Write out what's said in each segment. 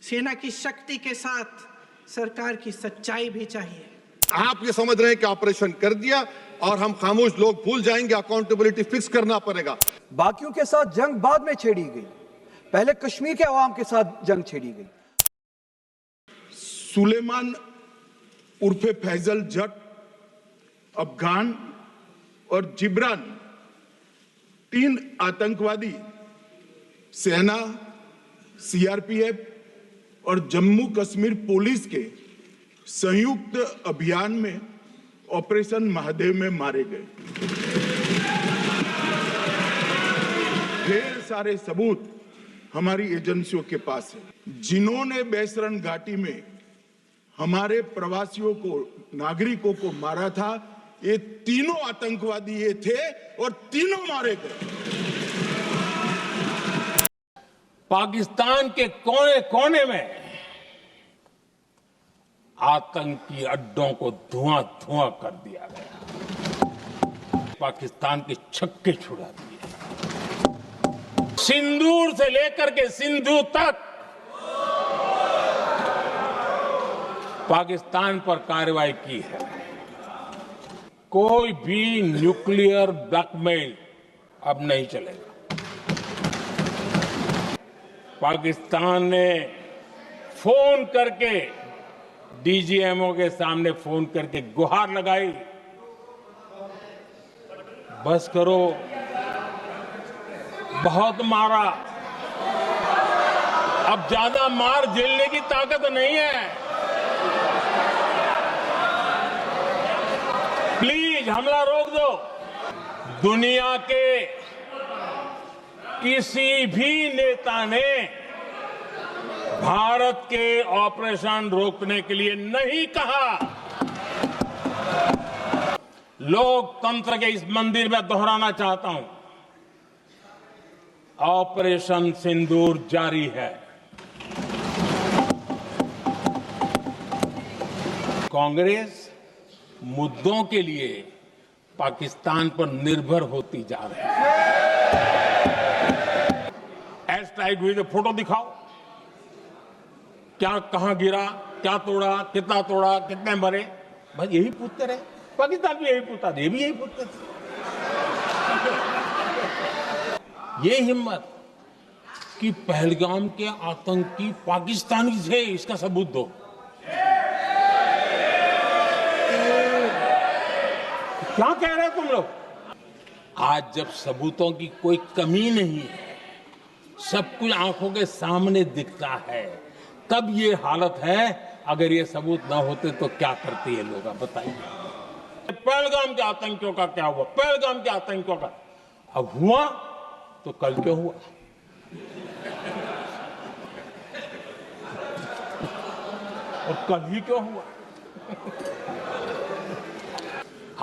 सेना की शक्ति के साथ सरकार की सच्चाई भी चाहिए। आप ये समझ रहे हैं कि ऑपरेशन कर दिया और हम खामोश लोग भूल जाएंगे, अकाउंटेबिलिटी फिक्स करना पड़ेगा। बाकियों के साथ जंग बाद में छेड़ी गई, पहले कश्मीर के अवाम के साथ जंग छेड़ी गई। सुलेमान उर्फे फैजल जट, अफगान और जिब्रान 3 आतंकवादी सेना, सीआरपीएफ और जम्मू कश्मीर पुलिस के संयुक्त अभियान में ऑपरेशन महादेव में मारे गए। ढेर सारे सबूत हमारी एजेंसियों के पास है। जिन्होंने बैसरन घाटी में हमारे प्रवासियों को, नागरिकों को मारा था, ये तीनों आतंकवादी ये थे और तीनों मारे गए। पाकिस्तान के कोने कोने में आतंकी अड्डों को धुआं धुआं कर दिया गया, पाकिस्तान के छक्के छुड़ा दिए। सिंदूर से लेकर के सिंधु तक पाकिस्तान पर कार्रवाई की है। कोई भी न्यूक्लियर ब्लैकमेल अब नहीं चलेगा। पाकिस्तान ने फोन करके डीजीएमओ के सामने फोन करके गुहार लगाई, बस करो, बहुत मारा, अब ज्यादा मार झेलने की ताकत नहीं है, प्लीज हमला रोक दो। दुनिया के किसी भी नेता ने भारत के ऑपरेशन रोकने के लिए नहीं कहा। लोकतंत्र के इस मंदिर में दोहराना चाहता हूं, ऑपरेशन सिंदूर जारी है। कांग्रेस मुद्दों के लिए पाकिस्तान पर निर्भर होती जा रही है। एयर स्ट्राइक हुई तो फोटो दिखाओ, क्या कहां गिरा, क्या तोड़ा, कितना तोड़ा, कितने मरे, बस यही पूछते रहे। पाकिस्तान भी यही पूछता था, ये भी यही पूछते थे। ये हिम्मत कि पहलगाम के आतंकी पाकिस्तानी थे, इसका सबूत दो। क्या कह रहे तुम लोग? आज जब सबूतों की कोई कमी नहीं है, सब कुछ आंखों के सामने दिखता है, तब ये हालत है। अगर ये सबूत ना होते तो क्या करते ये लोग, आप बताइए। पहलगाम के आतंकियों का क्या हुआ? पहलगाम के आतंकियों का अब हुआ तो कल क्यों हुआ? और कल ही क्यों हुआ?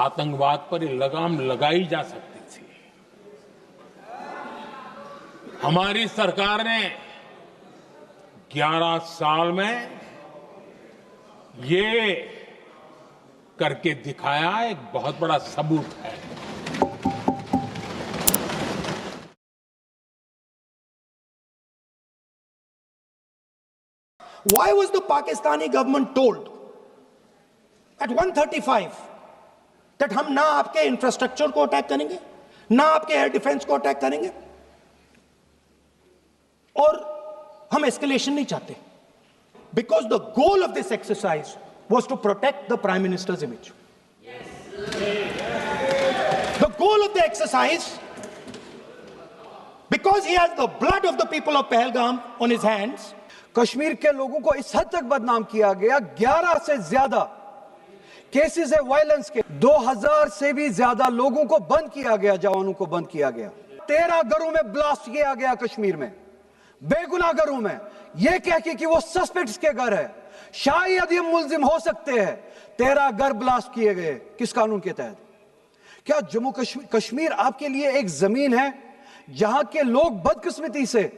आतंकवाद पर ये लगाम लगाई जा सकती थी। हमारी सरकार ने 11 साल में ये करके दिखाया, एक बहुत बड़ा सबूत है। Why was the Pakistani government told at 1:35 that हम ना आपके इंफ्रास्ट्रक्चर को अटैक करेंगे, ना आपके एयर डिफेंस को अटैक करेंगे, और हम एस्केलेशन नहीं चाहते? Because the goal of this exercise was to protect the Prime Minister's image. The goal of the exercise, because he has the blood of the people of Pahalgam on his hands, Kashmir के लोगों को इस हद तक बदनाम किया गया, 11 से ज्यादा केसेस है वायलेंस के, 2000 से भी ज्यादा लोगों को बंद किया गया, जवानों को बंद किया गया, 13 घरों में ब्लास्ट किया गया कश्मीर में, बेगुनाह घरों में, यह कह के कि वो सस्पेक्ट्स के घर है, शायद ये मुल्जिम हो सकते हैं। 13 घर ब्लास्ट किए गए, किस कानून के तहत? क्या जम्मू कश्मीर आपके लिए एक जमीन है जहां के लोग बदकिस्मती से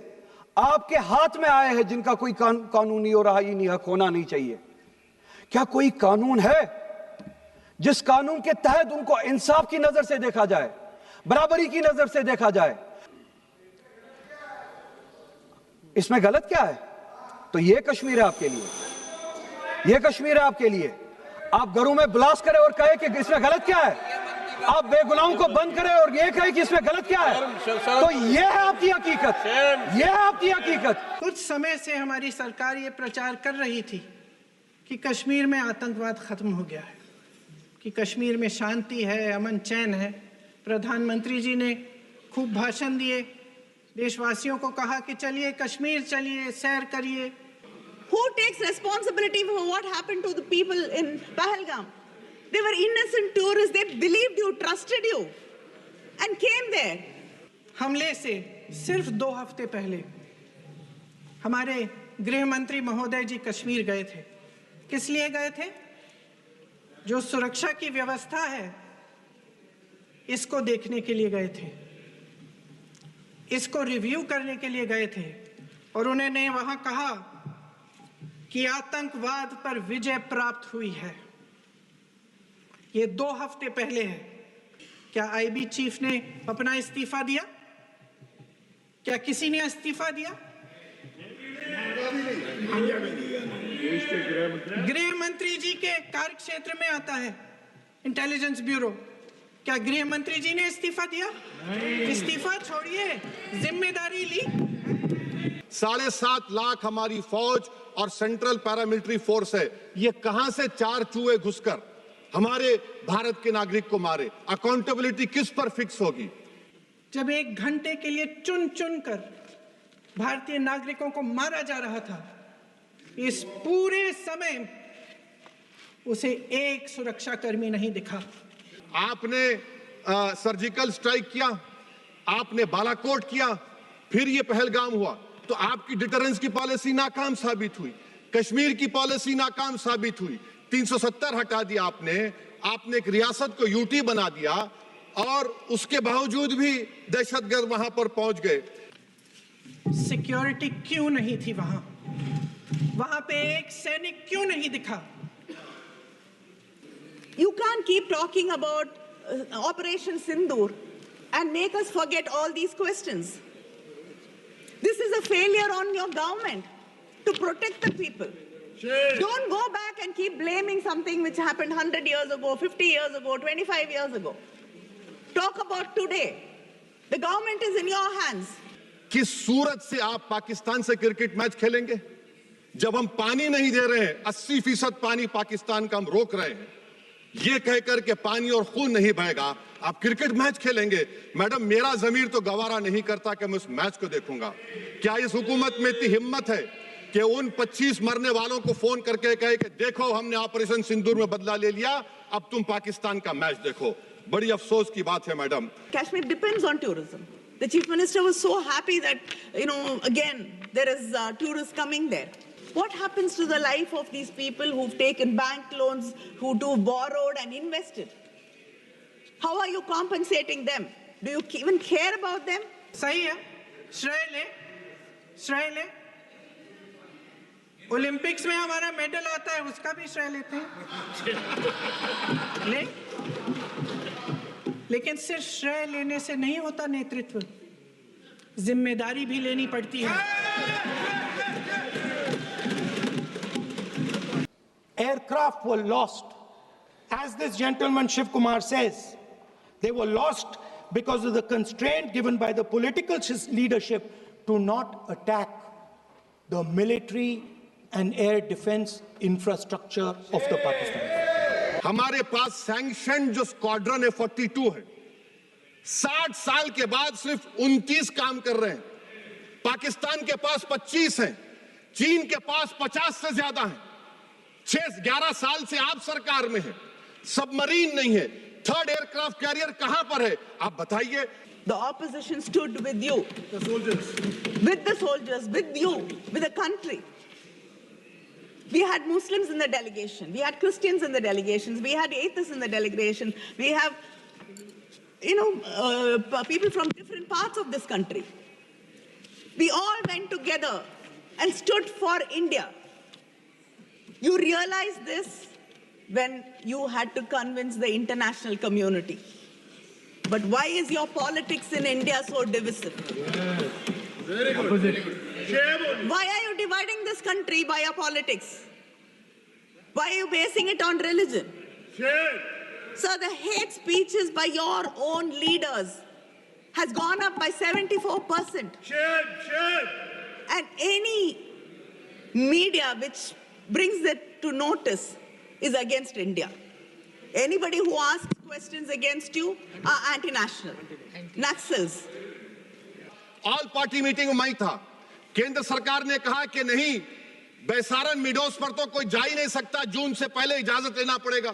आपके हाथ में आए हैं, जिनका कोई कानूनी और आईनी हक होना नहीं चाहिए? क्या कोई कानून है जिस कानून के तहत उनको इंसाफ की नजर से देखा जाए, बराबरी की नजर से देखा जाए? इसमें गलत क्या है? तो ये कश्मीर है आपके लिए, ये कश्मीर है आपके लिए। आप घरों में ब्लास्ट करें और कहे कि इसमें गलत क्या है, आप बेगुनाहों को बंद करें और ये कहे कि इसमें गलत क्या है, तो ये है आपकी हकीकत, ये है आपकी हकीकत। कुछ समय से हमारी सरकार ये प्रचार कर रही थी कि कश्मीर में आतंकवाद खत्म हो गया है, कि कश्मीर में शांति है, अमन चैन है। प्रधानमंत्री जी ने खूब भाषण दिए, देशवासियों को कहा कि चलिए कश्मीर चलिए, सैर करिए। Who takes responsibility for what happened to the people in Pahalgam? They were innocent tourists. They believed you, trusted you, and came there. हमले से सिर्फ 2 हफ्ते पहले हमारे गृह मंत्री महोदय जी कश्मीर गए थे। किस लिए गए थे? जो सुरक्षा की व्यवस्था है इसको देखने के लिए गए थे, इसको रिव्यू करने के लिए गए थे, और उन्होंने वहां कहा कि आतंकवाद पर विजय प्राप्त हुई है। ये 2 हफ्ते पहले है। क्या आईबी चीफ ने अपना इस्तीफा दिया? क्या किसी ने इस्तीफा दिया? गृह मंत्री जी के कार्य क्षेत्र में आता है इंटेलिजेंस ब्यूरो। क्या गृह मंत्री जी ने इस्तीफा दिया? इस्तीफा छोड़िए, जिम्मेदारी ली। 7.5 लाख हमारी फौज और सेंट्रल पैरामिलिट्री फोर्स है, ये कहां से 4 चूहे घुसकर हमारे भारत के नागरिक को मारे? अकाउंटेबिलिटी किस पर फिक्स होगी? जब 1 घंटे के लिए चुन चुन कर भारतीय नागरिकों को मारा जा रहा था, इस पूरे समय उसे एक सुरक्षाकर्मी नहीं दिखा। आपने सर्जिकल स्ट्राइक किया, आपने बालाकोट किया, फिर ये पहलगाम हुआ, तो आपकी डिटरेंस की पॉलिसी नाकाम साबित हुई, कश्मीर की पॉलिसी नाकाम साबित हुई। 370 हटा दिया आपने एक रियासत को यूटी बना दिया, और उसके बावजूद भी दहशतगर्द वहां पर पहुंच गए। सिक्योरिटी क्यों नहीं थी वहां? वहां पे एक सैनिक क्यों नहीं दिखा? You can't keep talking about Operation Sindoor and make us forget all these questions. This is a failure on your government to protect the people. Don't go back and keep blaming something which happened 100 years ago, 50 years ago, 25 years ago. Talk about today. The government is in your hands. किस सूरत से आप पाकिस्तान से cricket match खेलेंगे जब हम पानी नहीं दे रहे हैं? 80% पानी पाकिस्तान का हम रोक रहे हैं। ये कहकर के पानी और खून नहीं बहेगा, आप क्रिकेट मैच खेलेंगे? मैडम, मेरा जमीर तो गवारा नहीं करता कि मैं उस मैच को देखूंगा। क्या इस हुकूमत में इतनी हिम्मत है कि उन 25 मरने वालों को फोन करके कहे कि देखो हमने ऑपरेशन सिंदूर में बदला ले लिया, अब तुम पाकिस्तान का मैच देखो? बड़ी अफसोस की बात है madam. Kashmir depends on tourism. The chief minister was so happy that, again, there is tourists coming there. What happens to the life of these people who've taken bank loans, who borrowed and invested? How are you compensating them? Do you even care about them? सही है, श्रेय ले। Olympics में हमारा medal आता है, उसका भी श्रेय लेते हैं। लेकिन सिर्फ श्रेय लेने से नहीं होता नेतृत्व, जिम्मेदारी भी लेनी पड़ती है। Aircraft were lost. As this gentleman Shiv Kumar says, they were lost because of the constraint given by the political leadership to not attack the military and air defense infrastructure of the Pakistan. हमारे पास sanction जो squadron है 42 है, 60 साल के बाद सिर्फ 29 काम कर रहे हैं। पाकिस्तान के पास 25 हैं, चीन के पास 50 से ज्यादा हैं। 11 साल से आप सरकार में हैं, सबमरीन नहीं है, थर्ड एयरक्राफ्ट कैरियर कहां पर है आप बताइए? The opposition stood with you, with the soldiers, with you, with the country. We had Muslims in the delegation, we had Christians in the delegations, we had atheists in the delegation, we have, people from different parts of this country. We all went together and stood for India. You realized this when you had to convince the international community. But why is your politics in India so divisive? Why are you dividing this country by your politics? Why are you basing it on religion? So the hate speeches by your own leaders has gone up by 74%. And any media which brings it to notice is against India. Anybody who asks questions against you are anti-national, Naxals. All party meeting में मैं था। केंद्र सरकार ने कहा कि नहीं, बैसारन मिडोस पर तो कोई जा ही नहीं सकता, जून से पहले इजाजत लेना पड़ेगा।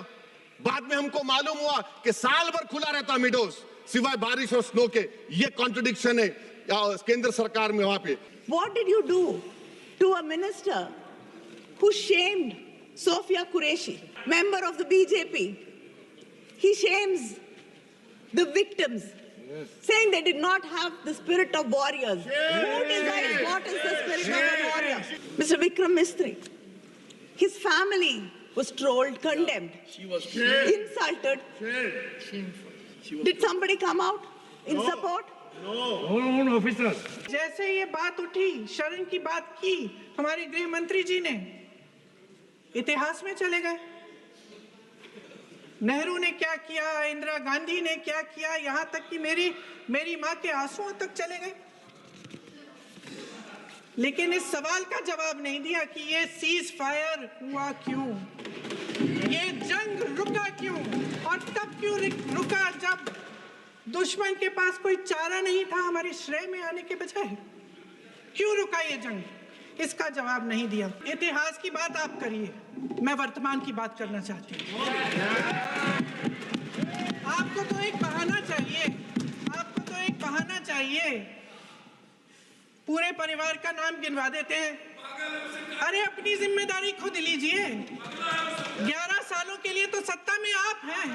बाद में हमको मालूम हुआ कि साल भर खुला रहता मिडोस, सिवाय बारिश और स्नो के। ये कॉन्ट्रडिक्शन है केंद्र सरकार में वहां पे। What did you do to a minister who shamed Sofia Qureshi, member of the BJP? He shames the victims, saying they did not have the spirit of warriors. Who decides what is the spirit of a warrior? Mr. Vikram Mistry, his family was trolled, condemned, insulted. Did somebody come out in support? जैसे ये बात उठी, शरण की बात की हमारे गृह मंत्री जी ने, इतिहास में चले गए। नेहरू ने क्या किया, इंदिरा गांधी ने क्या किया, यहां तक कि मेरी मां के आंसुओं तक चले गए। लेकिन इस सवाल का जवाब नहीं दिया कि ये सीज फायर हुआ क्यों, ये जंग रुका क्यों, और तब क्यों रुका जब दुश्मन के पास कोई चारा नहीं था हमारी श्रेय में आने के बजाय। क्यों रुका ये जंग, इसका जवाब नहीं दिया। इतिहास की बात आप करिए, मैं वर्तमान की बात करना चाहती हूँ। आपको तो एक बहाना चाहिए, पूरे परिवार का नाम गिनवा देते हैं। अरे अपनी जिम्मेदारी खुद लीजिए। 11 सालों के लिए तो सत्ता में आप हैं।